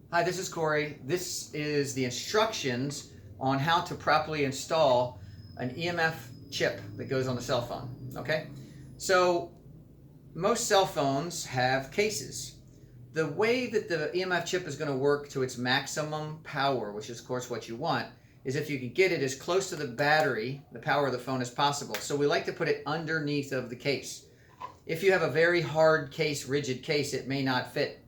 Hi, this is Corey. This is the instructions on how to properly install an EMF chip that goes on the cell phone. Okay, so most cell phones have cases. The way that the EMF chip is going to work to its maximum power, which is of course what you want, is if you can get it as close to the battery, the power of the phone, as possible. So we like to put it underneath of the case. If you have a very hard case, rigid case, it may not fit.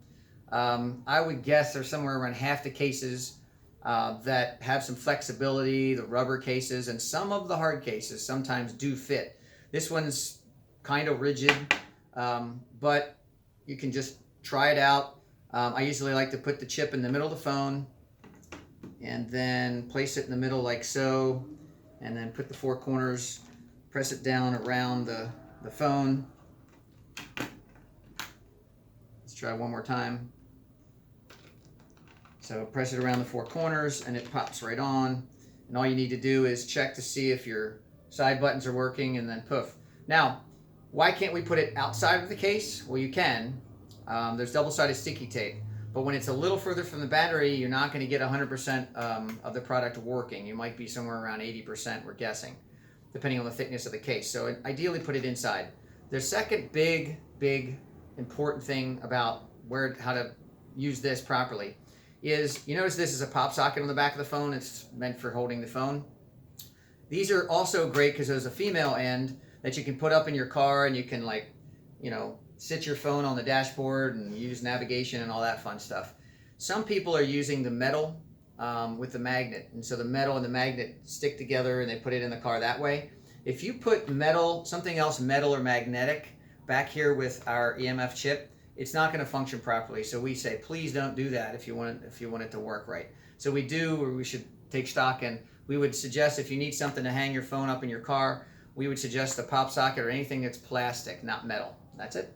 I would guess there's somewhere around half the cases that have some flexibility, the rubber cases, and some of the hard cases sometimes do fit. This one's kind of rigid, but you can just try it out. I usually like to put the chip in the middle of the phone and then place it in the middle like so, and then put the four corners, press it down around the phone. Let's try one more time. So press it around the four corners and it pops right on. And all you need to do is check to see if your side buttons are working, and then poof. Now, why can't we put it outside of the case? Well, you can. There's double-sided sticky tape. But when it's a little further from the battery, you're not going to get 100% of the product working. You might be somewhere around 80%, we're guessing, depending on the thickness of the case. So ideally put it inside. The second big important thing about how to use this properly is, you notice this is a pop socket on the back of the phone. It's meant for holding the phone. These are also great because there's a female end that you can put up in your car, and you can, like, you know, sit your phone on the dashboard and use navigation and all that fun stuff. Some people are using the metal with the magnet, and so the metal and the magnet stick together and they put it in the car that way. If you put metal, something else metal or magnetic, back here with our EMF chip, it's not going to function properly. So we say, please don't do that if you want it to work right. So we should take stock, and we would suggest, if you need something to hang your phone up in your car, we would suggest the pop socket or anything that's plastic, not metal. That's it.